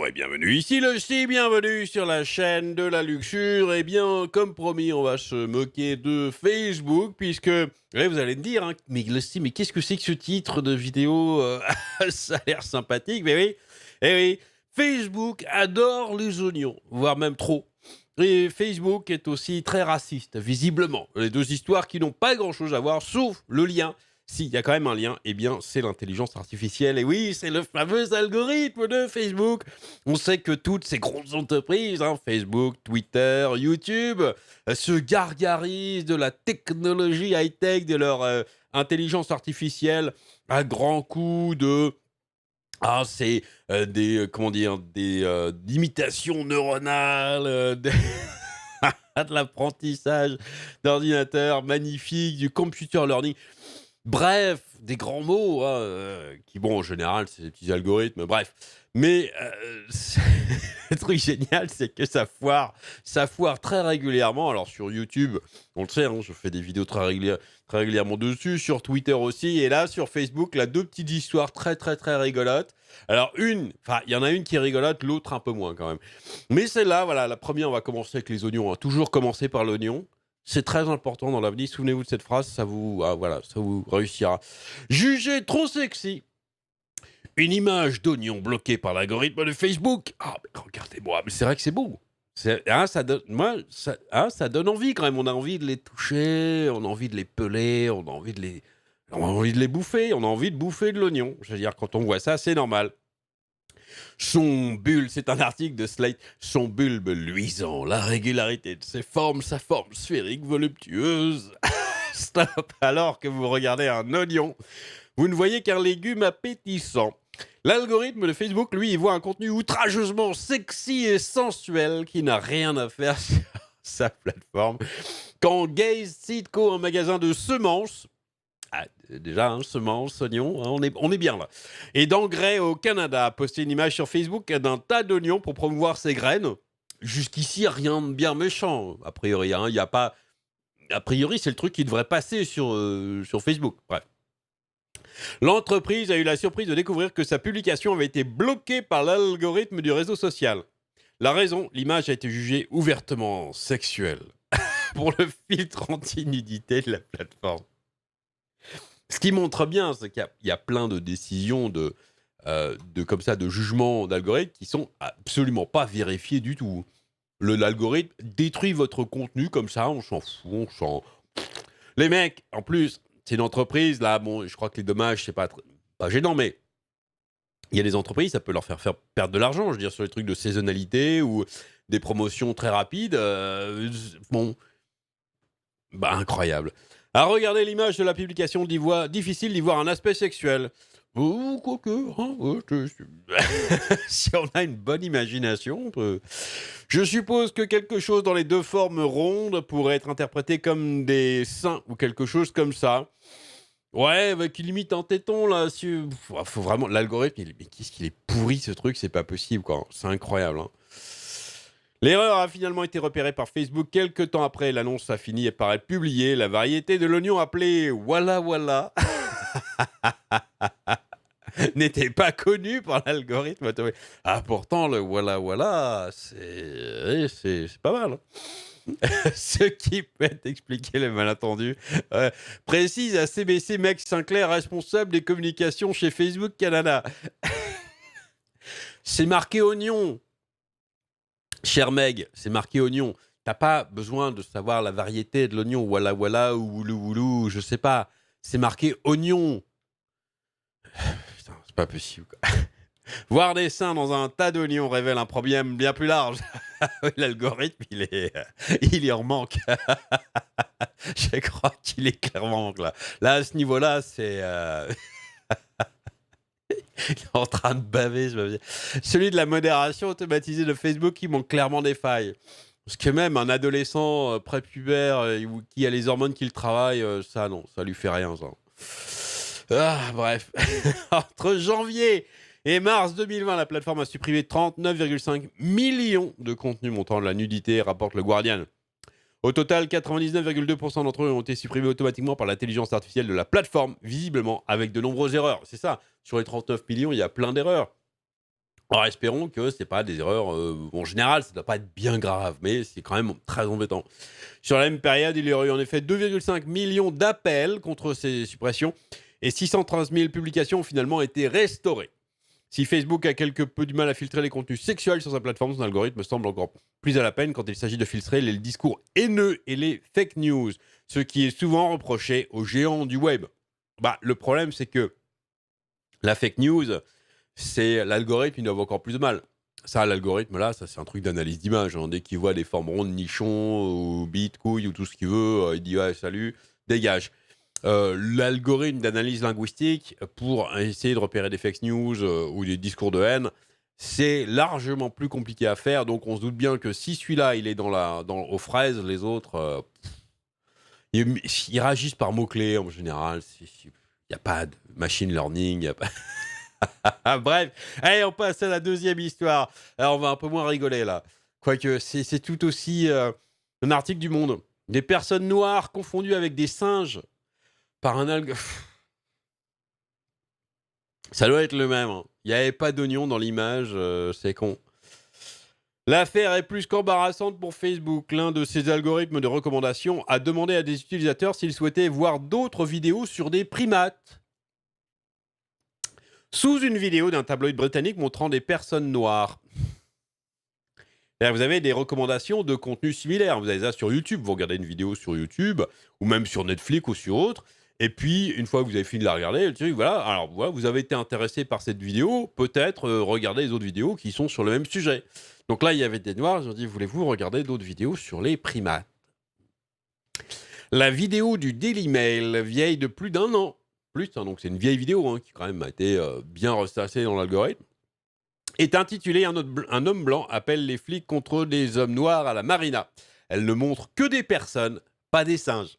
et bienvenue ici le Ch'ti, bienvenue sur la chaîne de la luxure. Et bien, comme promis, on va se moquer de Facebook, puisque, là, vous allez me dire, hein, mais le Ch'ti, mais qu'est-ce que c'est que ce titre de vidéo ça a l'air sympathique, mais oui, eh oui, Facebook adore les oignons, voire même trop. Et Facebook est aussi très raciste, visiblement. Les deux histoires qui n'ont pas grand-chose à voir, sauf le lien. S'il y a quand même un lien, eh bien, c'est l'intelligence artificielle. Et oui, c'est le fameux algorithme de Facebook. On sait que toutes ces grosses entreprises, hein, Facebook, Twitter, YouTube, se gargarisent de la technologie high-tech, de leur intelligence artificielle, à grands coups de... Ah, c'est comment dire, d'imitation neuronale, de l'apprentissage d'ordinateur magnifique, du computer learning. Bref, des grands mots, hein, qui, bon, en général, c'est des petits algorithmes, bref. Mais le truc génial, c'est que ça foire très régulièrement. Alors sur YouTube, on le sait, hein, je fais des vidéos très régulièrement dessus, sur Twitter aussi, et là, sur Facebook, là, deux petites histoires très, très, très rigolotes. Alors il y en a une qui est rigolote, l'autre un peu moins quand même. Mais celle-là, voilà, la première, on va commencer avec les oignons, hein. Toujours commencer par l'oignon. C'est très important dans l'avenir. Souvenez-vous de cette phrase, ça vous réussira. Jugé trop sexy. Une image d'oignon bloquée par l'algorithme de Facebook. Ah, mais regardez-moi, mais c'est vrai que c'est beau. Ça donne envie quand même. On a envie de les toucher, on a envie de les peler, on a envie de les bouffer, on a envie de bouffer de l'oignon. Je veux dire, quand on voit ça, c'est normal. C'est un article de Slate, son bulbe luisant, la régularité de ses formes, sa forme sphérique voluptueuse. Stop, alors que vous regardez un oignon, vous ne voyez qu'un légume appétissant. L'algorithme de Facebook, lui, il voit un contenu outrageusement sexy et sensuel qui n'a rien à faire sur sa plateforme. Quand Gaze Seedco, un magasin de semences, déjà, hein, semences, oignons, hein, on est bien là. Et d'engrais au Canada a posté une image sur Facebook d'un tas d'oignons pour promouvoir ses graines. Jusqu'ici, rien de bien méchant, a priori. Il y a pas... A priori, c'est le truc qui devrait passer sur Facebook. Bref. L'entreprise a eu la surprise de découvrir que sa publication avait été bloquée par l'algorithme du réseau social. La raison, l'image a été jugée ouvertement sexuelle pour le filtre anti-nudité de la plateforme. Ce qui montre bien, c'est qu'il y a plein de décisions comme ça, de jugements d'algorithmes qui sont absolument pas vérifiés du tout. L'algorithme détruit votre contenu comme ça, on s'en fout, Les mecs, en plus, c'est une entreprise, là, bon, je crois que les dommages, c'est pas gênant, mais il y a des entreprises, ça peut leur faire perdre de l'argent, je veux dire, sur les trucs de saisonnalité ou des promotions très rapides. Incroyable. À regarder l'image de la publication, difficile d'y voir un aspect sexuel. Quoique, hein, si on a une bonne imagination, on peut... Je suppose que quelque chose dans les deux formes rondes pourrait être interprété comme des seins ou quelque chose comme ça. Ouais, qui limite un téton, là. Faut vraiment... L'algorithme, mais qu'est-ce qu'il est pourri, ce truc, c'est pas possible, quoi. C'est incroyable, hein. L'erreur a finalement été repérée par Facebook quelques temps après. L'annonce a fini par être publiée. La variété de l'oignon appelée Walla Walla n'était pas connue par l'algorithme. Ah, pourtant, le Walla Walla, c'est pas mal, hein. Ce qui peut expliquer le malentendu. Précise à CBC Meg Sinclair, responsable des communications chez Facebook Canada. C'est marqué oignon. Cher Meg, c'est marqué oignon. T'as pas besoin de savoir la variété de l'oignon, Walla Walla ou Woulou Woulou, je sais pas. C'est marqué oignon. Putain, c'est pas possible, quoi. Voir des seins dans un tas d'oignons révèle un problème bien plus large. L'algorithme, il y en manque. Je crois qu'il est clairement là. Là, à ce niveau-là, c'est... Il est en train de baver. Celui de la modération automatisée de Facebook qui manque clairement des failles. Parce que même un adolescent prépubère qui a les hormones qui le travaillent, ça non, ça lui fait rien, ça. Ah, bref. Entre janvier et mars 2020, la plateforme a supprimé 39,5 millions de contenus montrant de la nudité, rapporte le Guardian. Au total, 99,2% d'entre eux ont été supprimés automatiquement par l'intelligence artificielle de la plateforme, visiblement avec de nombreuses erreurs. C'est ça, sur les 39 millions, il y a plein d'erreurs. Alors espérons que c'est pas des erreurs, en général, ça doit pas être bien grave, mais c'est quand même très embêtant. Sur la même période, il y aurait eu en effet 2,5 millions d'appels contre ces suppressions et 613 000 publications ont finalement été restaurées. Si Facebook a quelque peu du mal à filtrer les contenus sexuels sur sa plateforme, son algorithme semble encore plus à la peine quand il s'agit de filtrer les discours haineux et les fake news, ce qui est souvent reproché aux géants du web. Le problème, c'est que la fake news, c'est l'algorithme, il doit avoir encore plus de mal. Ça, l'algorithme, là, ça, c'est un truc d'analyse d'image. Hein. Dès qu'il voit des formes rondes, nichons, ou bites, couilles, ou tout ce qu'il veut, il dit « Ouais, salut, dégage ». L'algorithme d'analyse linguistique, pour essayer de repérer des fake news ou des discours de haine, c'est largement plus compliqué à faire. Donc, on se doute bien que si celui-là, il est aux fraises, les autres, ils réagissent par mots-clés, en général. Il n'y a pas de machine learning, il n'y a pas... Bref, allez, on passe à la deuxième histoire. Alors, on va un peu moins rigoler là. Quoique, c'est tout aussi un article du Monde. Des personnes noires confondues avec des singes par un algorithme. Ça doit être le même. Hein. Il n'y avait pas d'oignon dans l'image, c'est con. L'affaire est plus qu'embarrassante pour Facebook. L'un de ses algorithmes de recommandation a demandé à des utilisateurs s'ils souhaitaient voir d'autres vidéos sur des primates. Sous une vidéo d'un tabloïd britannique montrant des personnes noires. Vous avez des recommandations de contenu similaires. Vous avez ça sur YouTube. Vous regardez une vidéo sur YouTube, ou même sur Netflix ou sur autre. Et puis, une fois que vous avez fini de la regarder, voilà, alors voilà, vous avez été intéressé par cette vidéo, peut-être regardez les autres vidéos qui sont sur le même sujet. Donc là, il y avait des noirs, ils ont dit, voulez-vous regarder d'autres vidéos sur les primates ? La vidéo du Daily Mail, vieille de plus d'un an, donc c'est une vieille vidéo qui quand même a été bien ressassée dans l'algorithme, est intitulée un homme blanc appelle les flics contre des hommes noirs à la marina. Elle ne montre que des personnes, pas des singes.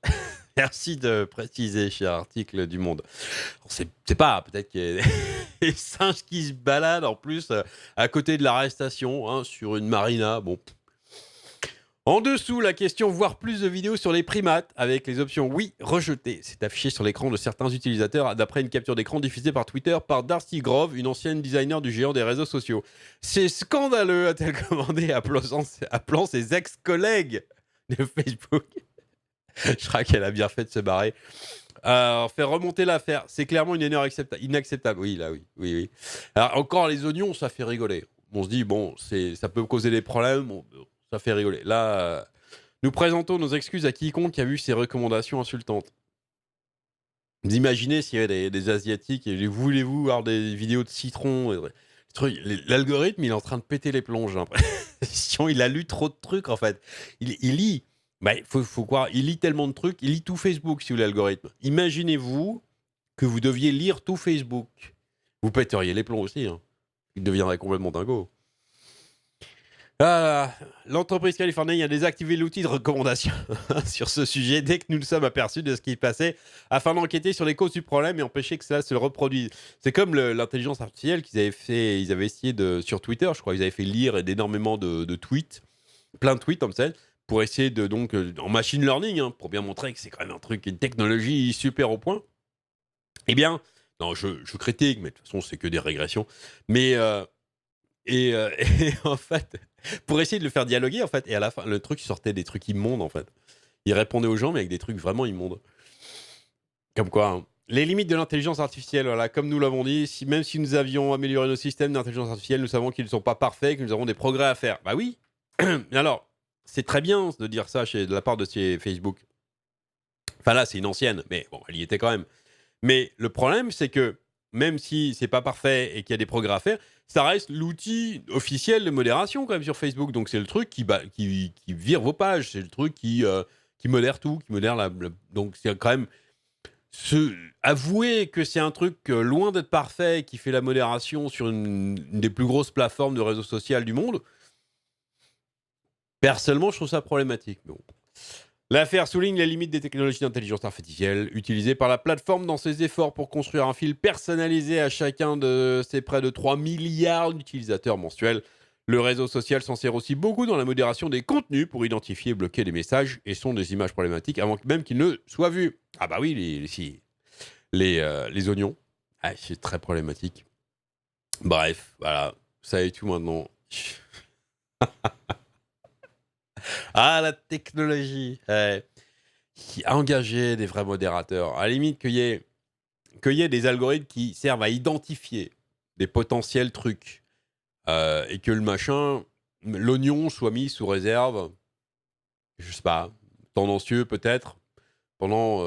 Merci de préciser, cher article du Monde. C'est pas, peut-être qu'il y a des singes qui se baladent en plus à côté de l'arrestation sur une marina. Bon. En dessous, la question voir plus de vidéos sur les primates avec les options oui, rejeter. C'est affiché sur l'écran de certains utilisateurs d'après une capture d'écran diffusée par Twitter par Darcy Grove, une ancienne designer du géant des réseaux sociaux. C'est scandaleux, a-t-elle commandé, appelant ses ex-collègues de Facebook. Je crois qu'elle a bien fait de se barrer. Faire remonter l'affaire, c'est clairement une erreur inacceptable. Oui, là, oui. Alors, encore, les oignons, ça fait rigoler. On se dit, bon, ça peut causer des problèmes, bon, ça fait rigoler. Là, nous présentons nos excuses à quiconque a vu ces recommandations insultantes. Vous imaginez s'il y avait des Asiatiques et voulez-vous voir des vidéos de citron l'algorithme, il est en train de péter les plombs, j'ai l'impression. Il a lu trop de trucs, en fait. Il lit... faut croire, il lit tellement de trucs, il lit tout Facebook, si vous voulez, l'algorithme. Imaginez-vous que vous deviez lire tout Facebook. Vous pèteriez les plombs aussi. Il deviendrait complètement dingo. L'entreprise californienne a désactivé l'outil de recommandation sur ce sujet dès que nous nous sommes aperçus de ce qui passait afin d'enquêter sur les causes du problème et empêcher que cela se reproduise. C'est comme l'intelligence artificielle qu'ils avaient fait, ils avaient essayé sur Twitter, je crois, ils avaient fait lire énormément de tweets, plein de tweets comme ça, pour essayer de, donc, en machine learning, pour bien montrer que c'est quand même un truc, une technologie super au point. Eh bien, non, je critique, mais de toute façon, c'est que des régressions. Mais, et en fait, pour essayer de le faire dialoguer, en fait, et à la fin, le truc, il sortait des trucs immondes, en fait. Il répondait aux gens, mais avec des trucs vraiment immondes. Comme quoi, les limites de l'intelligence artificielle, voilà, comme nous l'avons dit, même si nous avions amélioré nos systèmes d'intelligence artificielle, nous savons qu'ils ne sont pas parfaits, que nous avons des progrès à faire. Bah oui. Alors, c'est très bien de dire ça de la part de chez Facebook. Enfin là, c'est une ancienne, mais bon, elle y était quand même. Mais le problème, c'est que même si c'est pas parfait et qu'il y a des progrès à faire, ça reste l'outil officiel de modération quand même sur Facebook. Donc c'est le truc qui vire vos pages, c'est le truc qui modère tout, qui modère donc c'est quand même avouer que c'est un truc loin d'être parfait, qui fait la modération sur une des plus grosses plateformes de réseau social du monde. Personnellement, je trouve ça problématique. Mais bon. L'affaire souligne les limites des technologies d'intelligence artificielle utilisées par la plateforme dans ses efforts pour construire un fil personnalisé à chacun de ses près de 3 milliards d'utilisateurs mensuels. Le réseau social s'en sert aussi beaucoup dans la modération des contenus pour identifier et bloquer des messages et sont des images problématiques avant même qu'ils ne soient vus. Ah bah oui, les oignons. C'est très problématique. Bref, voilà. Ça et tout maintenant. Ah, la technologie. Ouais. Qui a engagé des vrais modérateurs. À la limite, qu'il y ait des algorithmes qui servent à identifier des potentiels trucs. Et que le machin, l'oignon soit mis sous réserve, je sais pas, tendancieux peut-être, pendant.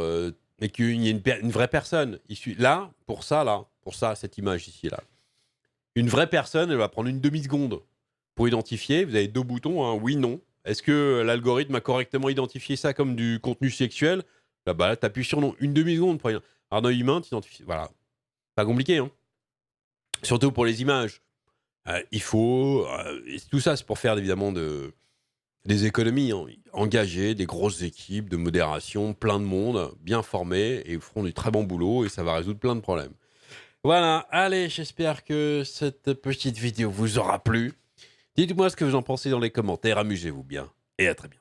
Mais qu'il y ait une vraie personne. Là, pour ça, cette image ici, là. Une vraie personne, elle va prendre une demi-seconde pour identifier. Vous avez 2 boutons, hein, oui, non. Est-ce que l'algorithme a correctement identifié ça comme du contenu sexuel? Là, t'appuies sur non. Une demi-seconde pour rien. Un œil humain, t'identifies. Voilà. Pas compliqué, hein. Surtout pour les images. Il faut. Tout ça, c'est pour faire évidemment des économies. Hein. Engager des grosses équipes de modération, plein de monde, bien formés, et ils feront du très bon boulot et ça va résoudre plein de problèmes. Voilà, allez, j'espère que cette petite vidéo vous aura plu. Dites-moi ce que vous en pensez dans les commentaires, amusez-vous bien, et à très bientôt.